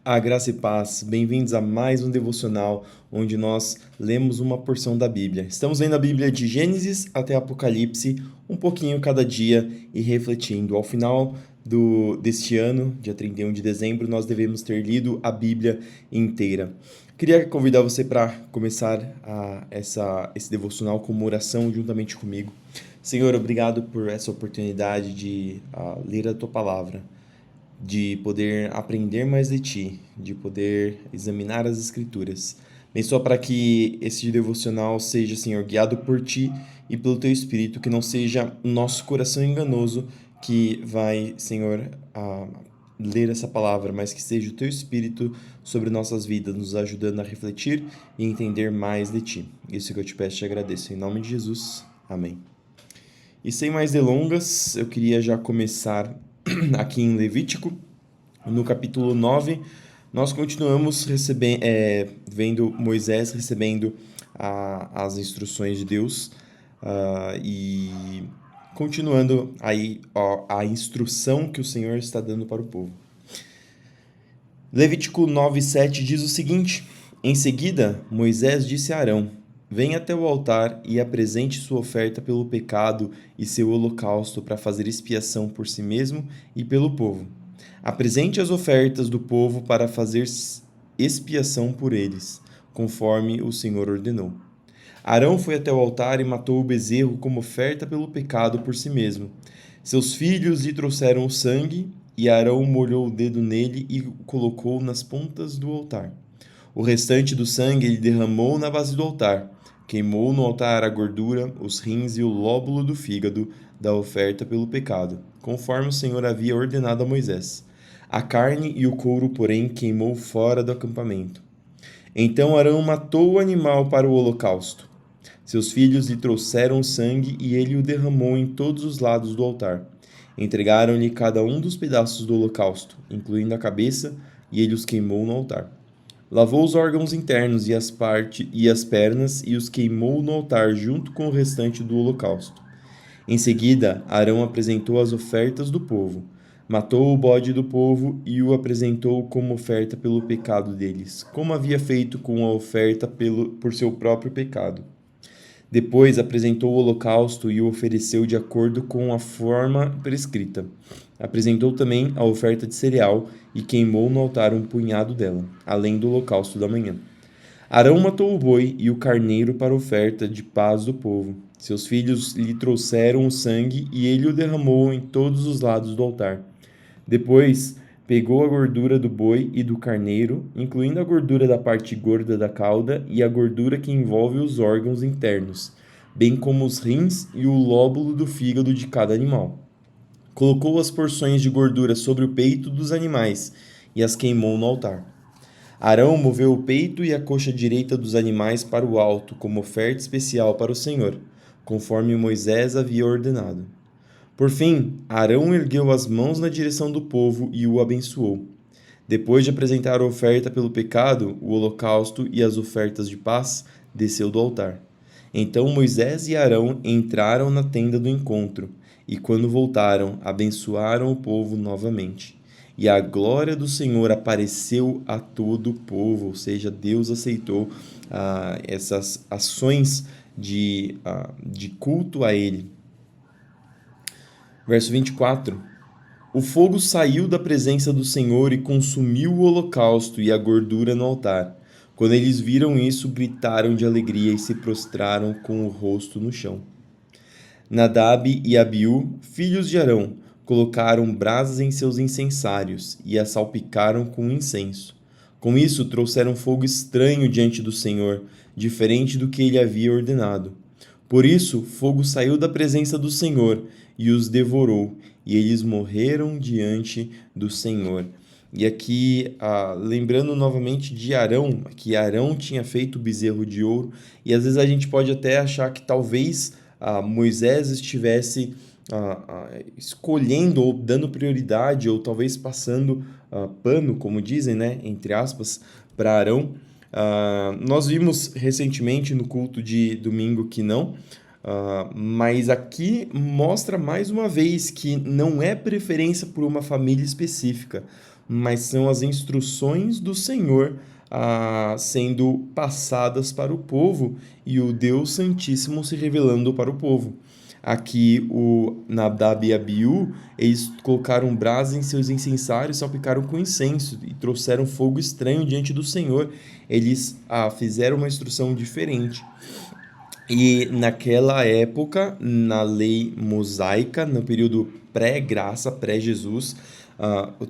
A graça e paz, bem-vindos a mais um devocional onde nós lemos uma porção da Bíblia. Estamos lendo a Bíblia de Gênesis até Apocalipse, um pouquinho cada dia e refletindo. Ao final deste ano, dia 31 de dezembro, nós devemos ter lido a Bíblia inteira. Queria convidar você para começar esse devocional com uma oração juntamente comigo. Senhor, obrigado por essa oportunidade de ler a Tua Palavra, de poder aprender mais de Ti, de poder examinar as Escrituras. Abençoa para que esse devocional seja, Senhor, guiado por Ti e pelo Teu Espírito, que não seja o nosso coração enganoso que vai, Senhor, ler essa palavra, mas que seja o Teu Espírito sobre nossas vidas, nos ajudando a refletir e entender mais de Ti. Isso que eu te peço e te agradeço. Em nome de Jesus. Amém. E sem mais delongas, eu queria já começar aqui em Levítico, no capítulo 9, nós continuamos vendo Moisés recebendo as instruções de Deus e continuando aí a instrução que o Senhor está dando para o povo. Levítico 9:7 diz o seguinte: Em seguida, Moisés disse a Arão: Venha até o altar e apresente sua oferta pelo pecado e seu holocausto para fazer expiação por si mesmo e pelo povo. Apresente as ofertas do povo para fazer expiação por eles, conforme o Senhor ordenou. Arão foi até o altar e matou o bezerro como oferta pelo pecado por si mesmo. Seus filhos lhe trouxeram o sangue, e Arão molhou o dedo nele e o colocou nas pontas do altar. O restante do sangue ele derramou na base do altar. Queimou no altar a gordura, os rins e o lóbulo do fígado da oferta pelo pecado, conforme o Senhor havia ordenado a Moisés. A carne e o couro, porém, queimou fora do acampamento. Então Arão matou o animal para o holocausto. Seus filhos lhe trouxeram o sangue e ele o derramou em todos os lados do altar. Entregaram-lhe cada um dos pedaços do holocausto, incluindo a cabeça, e ele os queimou no altar. Lavou os órgãos internos e as pernas e os queimou no altar junto com o restante do holocausto. Em seguida, Arão apresentou as ofertas do povo. Matou o bode do povo e o apresentou como oferta pelo pecado deles, como havia feito com a oferta por seu próprio pecado. Depois apresentou o holocausto e o ofereceu de acordo com a forma prescrita. Apresentou também a oferta de cereal e queimou no altar um punhado dela, além do holocausto da manhã. Arão matou o boi e o carneiro para oferta de paz do povo. Seus filhos lhe trouxeram o sangue e ele o derramou em todos os lados do altar. Depois, pegou a gordura do boi e do carneiro, incluindo a gordura da parte gorda da cauda e a gordura que envolve os órgãos internos, bem como os rins e o lóbulo do fígado de cada animal. Colocou as porções de gordura sobre o peito dos animais e as queimou no altar. Arão moveu o peito e a coxa direita dos animais para o alto, como oferta especial para o Senhor, conforme Moisés havia ordenado. Por fim, Arão ergueu as mãos na direção do povo e o abençoou. Depois de apresentar a oferta pelo pecado, o holocausto e as ofertas de paz, desceu do altar. Então Moisés e Arão entraram na tenda do encontro, e quando voltaram, abençoaram o povo novamente. E a glória do Senhor apareceu a todo o povo, ou seja, Deus aceitou essas ações de culto a Ele. Verso 24: O fogo saiu da presença do Senhor e consumiu o holocausto e a gordura no altar. Quando eles viram isso, gritaram de alegria e se prostraram com o rosto no chão. Nadab e Abiú, filhos de Arão, colocaram brasas em seus incensários e as salpicaram com incenso. Com isso, trouxeram fogo estranho diante do Senhor, diferente do que ele havia ordenado. Por isso, fogo saiu da presença do Senhor e os devorou, e eles morreram diante do Senhor. E aqui, lembrando novamente de Arão, que Arão tinha feito o bezerro de ouro, e às vezes a gente pode até achar que talvez Moisés estivesse escolhendo ou dando prioridade, ou talvez passando pano, como dizem, né, entre aspas, para Arão. Nós vimos recentemente no culto de domingo que não, mas aqui mostra mais uma vez que não é preferência por uma família específica. mas são as instruções do Senhor sendo passadas para o povo e o Deus Santíssimo se revelando para o povo. Aqui o Nadab e Abiú, eles colocaram brasa em seus incensários, salpicaram com incenso e trouxeram fogo estranho diante do Senhor. Eles fizeram uma instrução diferente. E naquela época, na lei mosaica, no período pré-graça, pré-Jesus,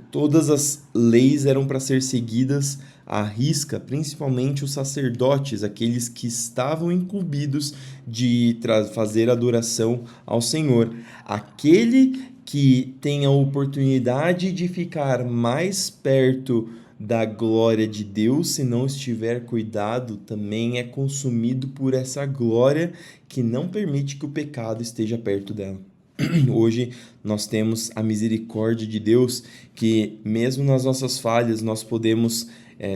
todas as leis eram para ser seguidas à risca, principalmente os sacerdotes, aqueles que estavam incumbidos de fazer adoração ao Senhor. Aquele que tem a oportunidade de ficar mais perto da glória de Deus, se não estiver cuidado, também é consumido por essa glória que não permite que o pecado esteja perto dela. Hoje nós temos a misericórdia de Deus, que mesmo nas nossas falhas nós podemos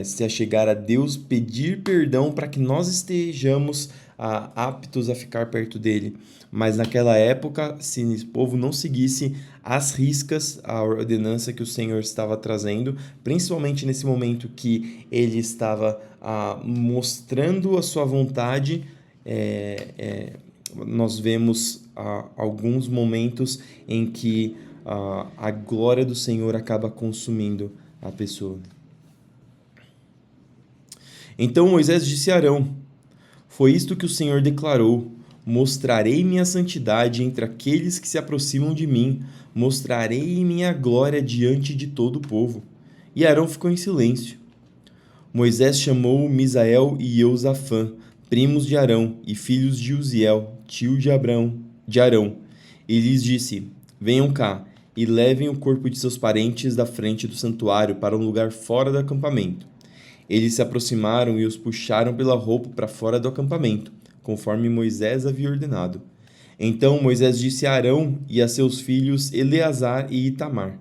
se achegar a Deus, pedir perdão para que nós estejamos aptos a ficar perto dele. Mas naquela época, se o povo não seguisse às riscas a ordenança que o Senhor estava trazendo, principalmente nesse momento que ele estava mostrando a sua vontade, nós vemos alguns momentos em que a glória do Senhor acaba consumindo a pessoa. Então Moisés disse a Arão: foi isto que o Senhor declarou: mostrarei minha santidade entre aqueles que se aproximam de mim, mostrarei minha glória diante de todo o povo. E Arão ficou em silêncio. Moisés chamou Misael e Eusafã, primos de Arão e filhos de Uziel, tio de Arão, e lhes disse: venham cá e levem o corpo de seus parentes da frente do santuário para um lugar fora do acampamento. Eles se aproximaram e os puxaram pela roupa para fora do acampamento, conforme Moisés havia ordenado. Então Moisés disse a Arão e a seus filhos Eleazar e Itamar: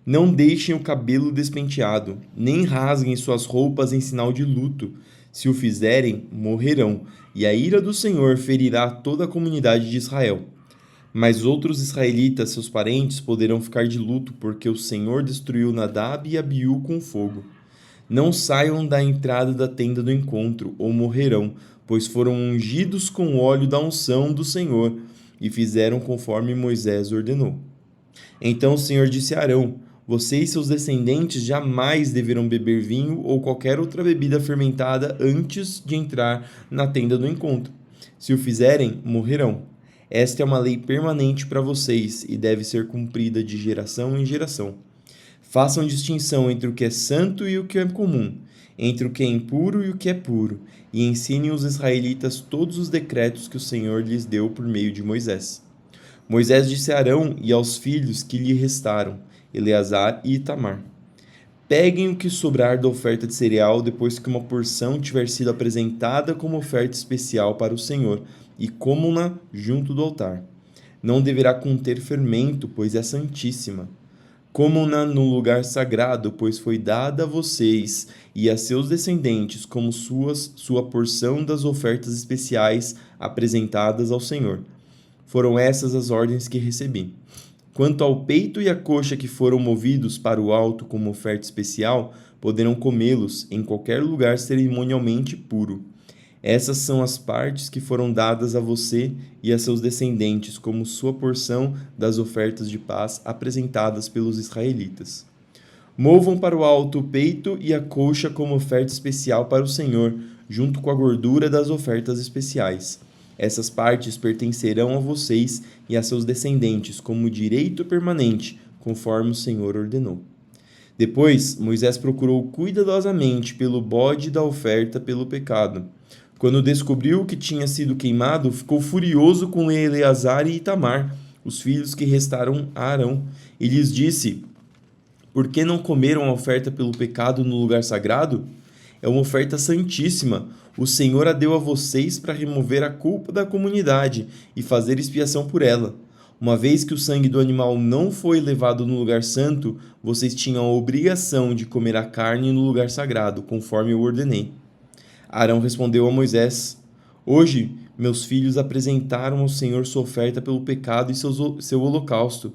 não deixem o cabelo despenteado, nem rasguem suas roupas em sinal de luto. Se o fizerem, morrerão, e a ira do Senhor ferirá toda a comunidade de Israel. Mas outros israelitas, seus parentes, poderão ficar de luto, porque o Senhor destruiu Nadab e Abiú com fogo. Não saiam da entrada da tenda do encontro, ou morrerão, pois foram ungidos com o óleo da unção do Senhor, e fizeram conforme Moisés ordenou. Então o Senhor disse a Arão: você e seus descendentes jamais deverão beber vinho ou qualquer outra bebida fermentada antes de entrar na tenda do encontro. Se o fizerem, morrerão. Esta é uma lei permanente para vocês e deve ser cumprida de geração em geração. Façam distinção entre o que é santo e o que é comum, entre o que é impuro e o que é puro, e ensinem os israelitas todos os decretos que o Senhor lhes deu por meio de Moisés. Moisés disse a Arão e aos filhos que lhe restaram, Eleazar e Itamar: peguem o que sobrar da oferta de cereal depois que uma porção tiver sido apresentada como oferta especial para o Senhor, e comam-na junto do altar. Não deverá conter fermento, pois é santíssima. Comam-na no lugar sagrado, pois foi dada a vocês e a seus descendentes como sua porção das ofertas especiais apresentadas ao Senhor. Foram essas as ordens que recebi. Quanto ao peito e à coxa que foram movidos para o alto como oferta especial, poderão comê-los em qualquer lugar cerimonialmente puro. Essas são as partes que foram dadas a você e a seus descendentes como sua porção das ofertas de paz apresentadas pelos israelitas. Movam para o alto o peito e a coxa como oferta especial para o Senhor, junto com a gordura das ofertas especiais. Essas partes pertencerão a vocês e a seus descendentes como direito permanente, conforme o Senhor ordenou. Depois, Moisés procurou cuidadosamente pelo bode da oferta pelo pecado. Quando descobriu que tinha sido queimado, ficou furioso com Eleazar e Itamar, os filhos que restaram a Arão, e lhes disse: por que não comeram a oferta pelo pecado no lugar sagrado? É uma oferta santíssima. O Senhor a deu a vocês para remover a culpa da comunidade e fazer expiação por ela. Uma vez que o sangue do animal não foi levado no lugar santo, vocês tinham a obrigação de comer a carne no lugar sagrado, conforme eu ordenei. Arão respondeu a Moisés: hoje meus filhos apresentaram ao Senhor sua oferta pelo pecado e seu holocausto.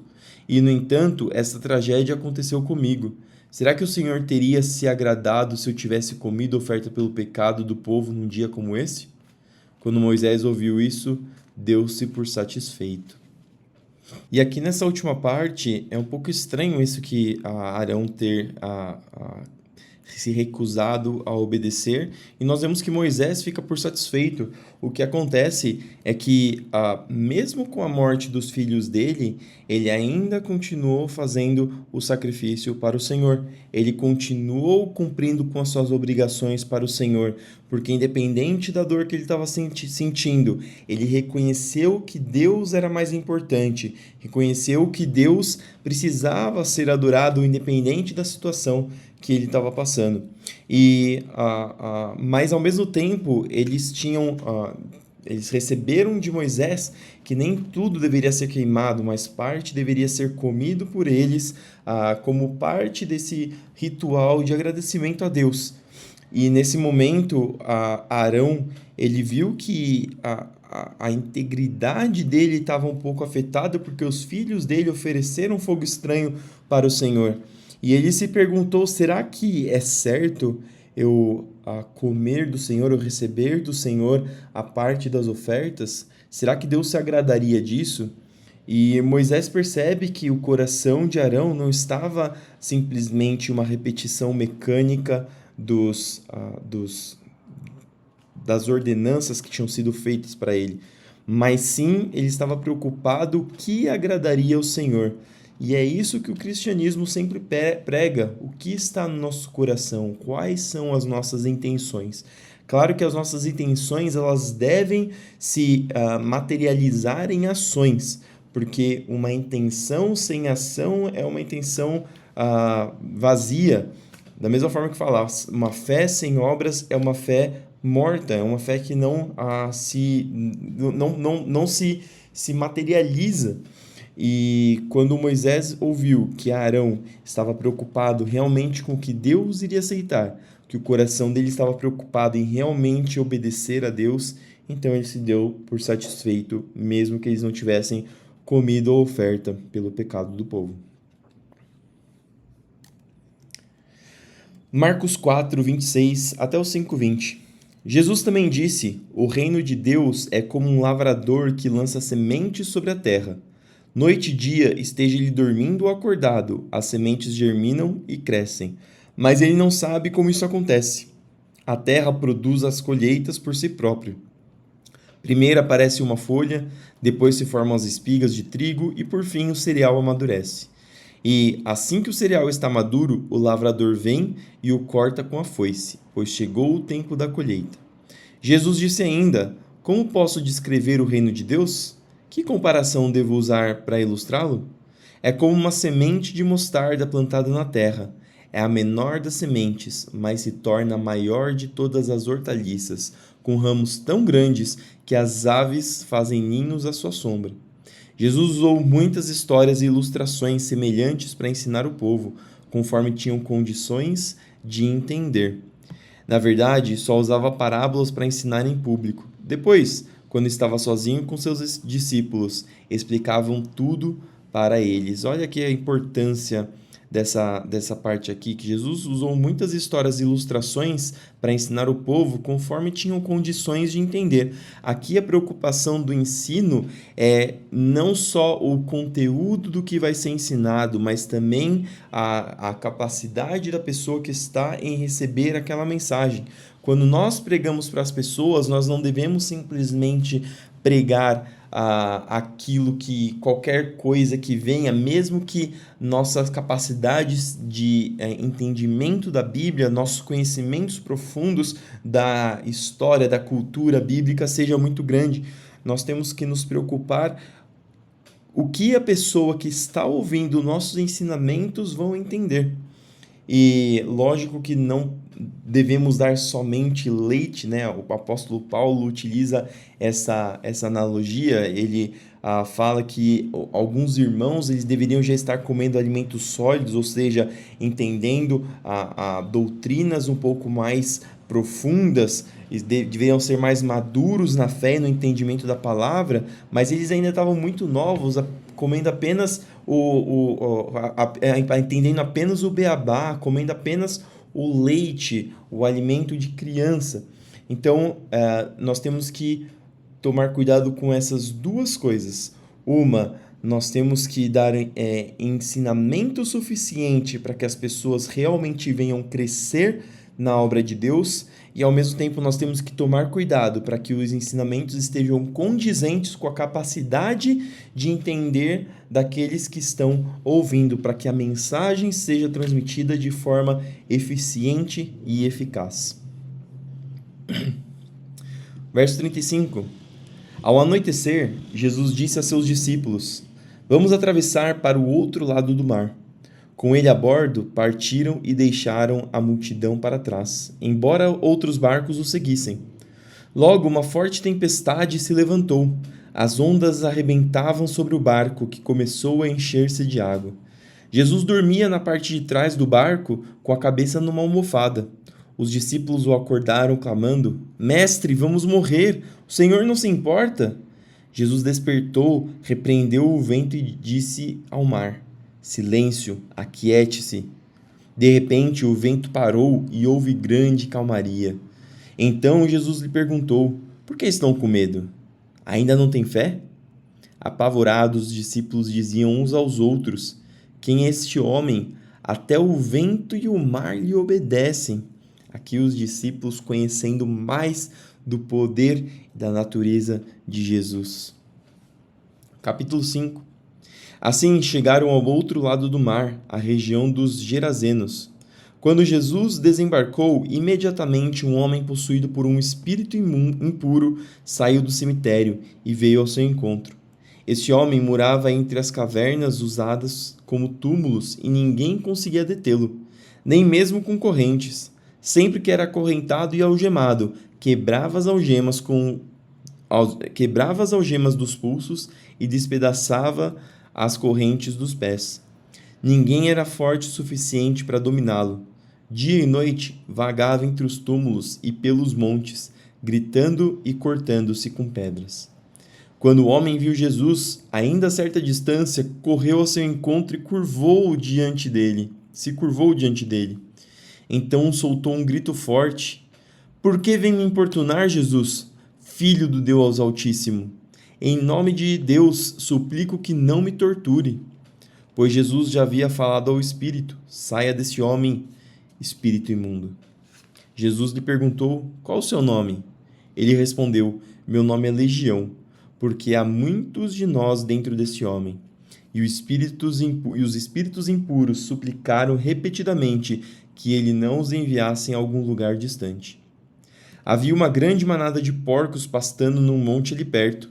E, no entanto, esta tragédia aconteceu comigo. Será que o Senhor teria se agradado se eu tivesse comido a oferta pelo pecado do povo num dia como esse? Quando Moisés ouviu isso, deu-se por satisfeito. E aqui nessa última parte, é um pouco estranho isso que Arão ter se recusado a obedecer, e nós vemos que Moisés fica por satisfeito. O que acontece é que, mesmo com a morte dos filhos dele, ele ainda continuou fazendo o sacrifício para o Senhor. Ele continuou cumprindo com as suas obrigações para o Senhor, porque independente da dor que ele estava sentindo, ele reconheceu que Deus era mais importante, reconheceu que Deus precisava ser adorado independente da situação que ele estava passando. Mas ao mesmo tempo eles receberam de Moisés que nem tudo deveria ser queimado, mas parte deveria ser comido por eles, como parte desse ritual de agradecimento a Deus. E nesse momento, Arão, ele viu que a integridade dele estava um pouco afetada porque os filhos dele ofereceram fogo estranho para o Senhor. E ele se perguntou: será que é certo eu comer do Senhor, eu receber do Senhor a parte das ofertas? Será que Deus se agradaria disso? E Moisés percebe que o coração de Arão não estava simplesmente uma repetição mecânica das ordenanças que tinham sido feitas para ele, mas sim ele estava preocupado o que agradaria ao Senhor. E é isso que o cristianismo sempre prega: o que está no nosso coração, quais são as nossas intenções. Claro que as nossas intenções elas devem se materializar em ações, porque uma intenção sem ação é uma intenção vazia. Da mesma forma que falar, uma fé sem obras é uma fé morta, é uma fé que não se materializa. E quando Moisés ouviu que Arão estava preocupado realmente com o que Deus iria aceitar, que o coração dele estava preocupado em realmente obedecer a Deus, então ele se deu por satisfeito, mesmo que eles não tivessem comido a oferta pelo pecado do povo. Marcos 4, 26 até o 5, 20. Jesus também disse: o reino de Deus é como um lavrador que lança sementes sobre a terra. Noite e dia, esteja ele dormindo ou acordado, as sementes germinam e crescem, mas ele não sabe como isso acontece. A terra produz as colheitas por si própria. Primeiro aparece uma folha, depois se formam as espigas de trigo e por fim o cereal amadurece. E assim que o cereal está maduro, o lavrador vem e o corta com a foice, pois chegou o tempo da colheita. Jesus disse ainda: como posso descrever o reino de Deus? Que comparação devo usar para ilustrá-lo? É como uma semente de mostarda plantada na terra. É a menor das sementes, mas se torna a maior de todas as hortaliças, com ramos tão grandes que as aves fazem ninhos à sua sombra. Jesus usou muitas histórias e ilustrações semelhantes para ensinar o povo, conforme tinham condições de entender. Na verdade, só usava parábolas para ensinar em público. Depois, quando estava sozinho com seus discípulos, explicavam tudo para eles. Olha aqui a importância dessa parte aqui, que Jesus usou muitas histórias e ilustrações para ensinar o povo conforme tinham condições de entender. Aqui a preocupação do ensino é não só o conteúdo do que vai ser ensinado, mas também a capacidade da pessoa que está em receber aquela mensagem. Quando nós pregamos para as pessoas, nós não devemos simplesmente pregar aquilo que qualquer coisa que venha, mesmo que nossas capacidades de entendimento da Bíblia, nossos conhecimentos profundos da história, da cultura bíblica sejam muito grande. Nós temos que nos preocupar o que a pessoa que está ouvindo nossos ensinamentos vão entender. E lógico que não devemos dar somente leite, né? O apóstolo Paulo utiliza essa analogia. Ele fala que alguns irmãos eles deveriam já estar comendo alimentos sólidos, ou seja, entendendo doutrinas um pouco mais profundas, eles deveriam ser mais maduros na fé e no entendimento da palavra, mas eles ainda estavam muito novos, comendo apenas entendendo apenas o beabá, comendo apenas o leite, o alimento de criança. Então, nós temos que tomar cuidado com essas duas coisas. Uma, nós temos que dar ensinamento suficiente para que as pessoas realmente venham crescer na obra de Deus, e ao mesmo tempo nós temos que tomar cuidado para que os ensinamentos estejam condizentes com a capacidade de entender daqueles que estão ouvindo, para que a mensagem seja transmitida de forma eficiente e eficaz. Verso 35. Ao anoitecer, Jesus disse a seus discípulos: Vamos atravessar para o outro lado do mar. Com ele a bordo, partiram e deixaram a multidão para trás, embora outros barcos o seguissem. Logo, uma forte tempestade se levantou. As ondas arrebentavam sobre o barco, que começou a encher-se de água. Jesus dormia na parte de trás do barco, com a cabeça numa almofada. Os discípulos o acordaram, clamando: Mestre, vamos morrer! O Senhor não se importa? Jesus despertou, repreendeu o vento e disse ao mar: Silêncio, aquiete-se. De repente, o vento parou e houve grande calmaria. Então Jesus lhe perguntou: Por que estão com medo? Ainda não têm fé? Apavorados, os discípulos diziam uns aos outros: Quem é este homem? Até o vento e o mar lhe obedecem. Aqui os discípulos conhecendo mais do poder e da natureza de Jesus. Capítulo 5. Assim chegaram ao outro lado do mar, a região dos Gerazenos. Quando Jesus desembarcou, imediatamente um homem possuído por um espírito impuro saiu do cemitério e veio ao seu encontro. Este homem morava entre as cavernas usadas como túmulos e ninguém conseguia detê-lo, nem mesmo com correntes. Sempre que era acorrentado e algemado, quebrava as algemas dos pulsos e despedaçava as correntes dos pés. Ninguém era forte o suficiente para dominá-lo. Dia e noite vagava entre os túmulos e pelos montes, gritando e cortando-se com pedras. Quando o homem viu Jesus, ainda a certa distância, correu ao seu encontro e se curvou diante dele. Então soltou um grito forte: Por que vem me importunar, Jesus, filho do Deus Altíssimo? Em nome de Deus, suplico que não me torture. Pois Jesus já havia falado ao espírito: Saia desse homem, espírito imundo. Jesus lhe perguntou: Qual o seu nome? Ele respondeu: Meu nome é Legião, porque há muitos de nós dentro desse homem. E os espíritos impuros suplicaram repetidamente que ele não os enviasse em algum lugar distante. Havia uma grande manada de porcos pastando num monte ali perto.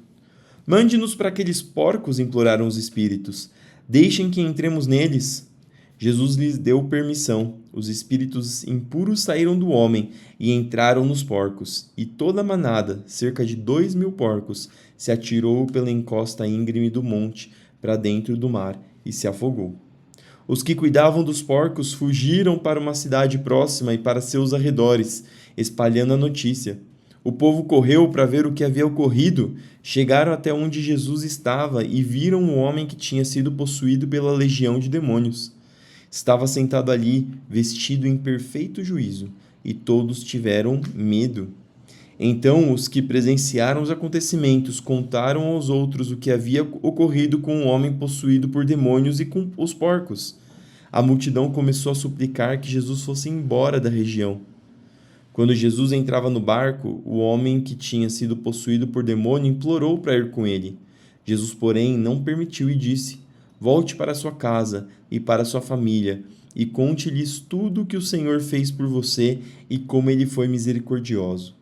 Mande-nos para aqueles porcos, imploraram os espíritos. Deixem que entremos neles. Jesus lhes deu permissão. Os espíritos impuros saíram do homem e entraram nos porcos. E toda a manada, cerca de 2.000 porcos, se atirou pela encosta íngreme do monte para dentro do mar e se afogou. Os que cuidavam dos porcos fugiram para uma cidade próxima e para seus arredores, espalhando a notícia. O povo correu para ver o que havia ocorrido. Chegaram até onde Jesus estava e viram um homem que tinha sido possuído pela legião de demônios. Estava sentado ali, vestido em perfeito juízo, e todos tiveram medo. Então os que presenciaram os acontecimentos contaram aos outros o que havia ocorrido com o homem possuído por demônios e com os porcos. A multidão começou a suplicar que Jesus fosse embora da região. Quando Jesus entrava no barco, o homem que tinha sido possuído por demônio implorou para ir com ele. Jesus, porém, não permitiu e disse: Volte para sua casa e para sua família, e conte-lhes tudo o que o Senhor fez por você e como ele foi misericordioso.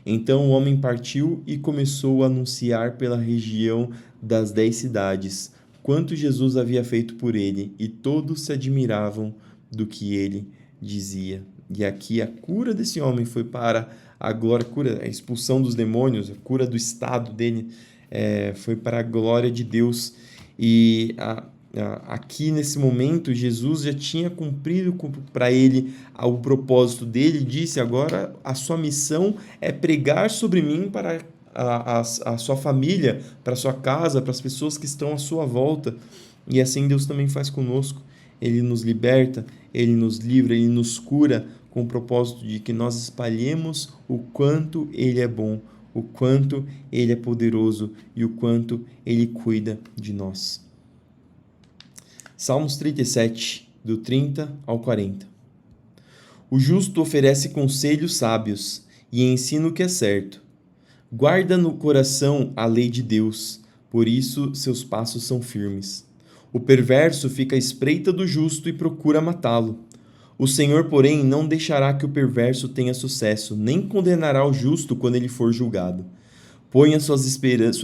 Então o homem partiu e começou a anunciar pela região das 10 cidades quanto Jesus havia feito por ele, e todos se admiravam do que ele dizia. E aqui a cura desse homem foi para a glória, a expulsão dos demônios, a cura do estado dele, foi para a glória de Deus. E aqui nesse momento Jesus já tinha cumprido para ele o propósito dele. Disse: agora a sua missão é pregar sobre mim para a sua família, para a sua casa, para as pessoas que estão à sua volta. E assim Deus também faz conosco. Ele nos liberta, Ele nos livra, Ele nos cura, com o propósito de que nós espalhemos o quanto Ele é bom, o quanto Ele é poderoso e o quanto Ele cuida de nós. Salmos 37, do 30 ao 40. O justo oferece conselhos sábios e ensina o que é certo. Guarda no coração a lei de Deus, por isso seus passos são firmes. O perverso fica à espreita do justo e procura matá-lo. O Senhor, porém, não deixará que o perverso tenha sucesso, nem condenará o justo quando ele for julgado. Ponha sua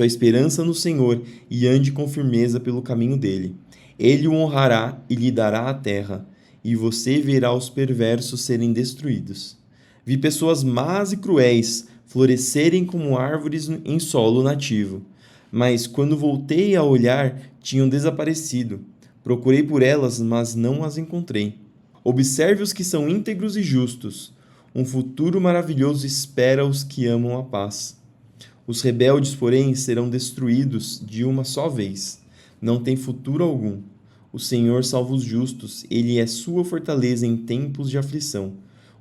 esperança no Senhor e ande com firmeza pelo caminho dele. Ele o honrará e lhe dará a terra, e você verá os perversos serem destruídos. Vi pessoas más e cruéis florescerem como árvores em solo nativo, mas quando voltei a olhar, tinham desaparecido. Procurei por elas, mas não as encontrei. Observe os que são íntegros e justos. Um futuro maravilhoso espera os que amam a paz. Os rebeldes, porém, serão destruídos de uma só vez. Não tem futuro algum. O Senhor salva os justos, ele é sua fortaleza em tempos de aflição.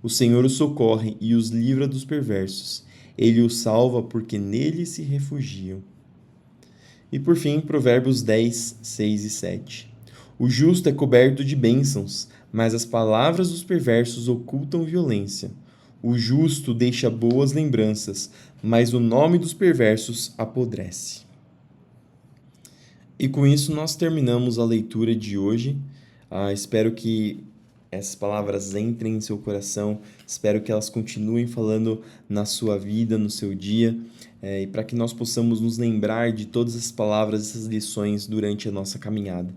O Senhor os socorre e os livra dos perversos. Ele os salva porque nele se refugiam. E por fim, Provérbios 10, 6 e 7. O justo é coberto de bênçãos, mas as palavras dos perversos ocultam violência. O justo deixa boas lembranças, mas o nome dos perversos apodrece. E com isso nós terminamos a leitura de hoje. Espero que essas palavras entrem em seu coração, espero que elas continuem falando na sua vida, no seu dia, e para que nós possamos nos lembrar de todas essas palavras, essas lições durante a nossa caminhada.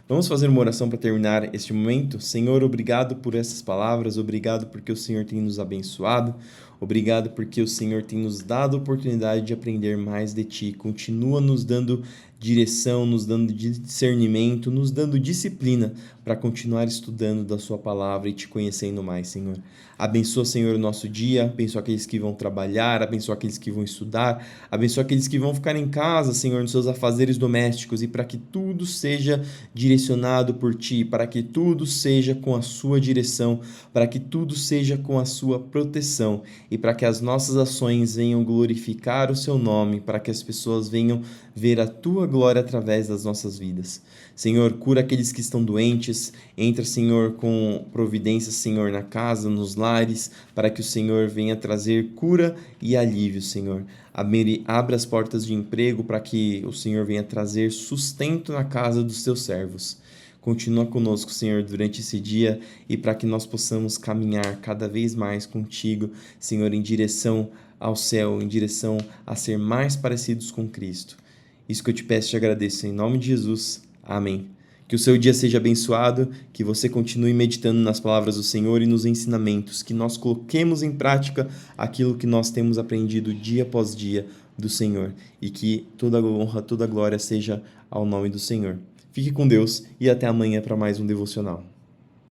Vamos fazer uma oração para terminar este momento? Senhor, obrigado por essas palavras, obrigado porque o Senhor tem nos abençoado, obrigado porque o Senhor tem nos dado a oportunidade de aprender mais de Ti. Continua nos dando direção, nos dando discernimento, nos dando disciplina para continuar estudando da Sua palavra e Te conhecendo mais, Senhor. Abençoa, Senhor, o nosso dia, abençoa aqueles que vão trabalhar, abençoa aqueles que vão estudar, abençoa aqueles que vão ficar em casa, Senhor, nos seus afazeres domésticos, e para que tudo seja direcionado por Ti, para que tudo seja com a Sua direção, para que tudo seja com a Sua proteção, e para que as nossas ações venham glorificar o Seu nome, para que as pessoas venham ver a Tua glória através das nossas vidas. Senhor, cura aqueles que estão doentes, entra, Senhor, com providência, Senhor, na casa, nos lares, para que o Senhor venha trazer cura e alívio, Senhor. Abra as portas de emprego para que o Senhor venha trazer sustento na casa dos Teus servos. Continua conosco, Senhor, durante esse dia e para que nós possamos caminhar cada vez mais contigo, Senhor, em direção ao céu, em direção a ser mais parecidos com Cristo. Isso que eu te peço e te agradeço, em nome de Jesus. Amém. Que o seu dia seja abençoado, que você continue meditando nas palavras do Senhor e nos ensinamentos, que nós coloquemos em prática aquilo que nós temos aprendido dia após dia do Senhor e que toda a honra, toda a glória seja ao nome do Senhor. Fique com Deus e até amanhã para mais um devocional.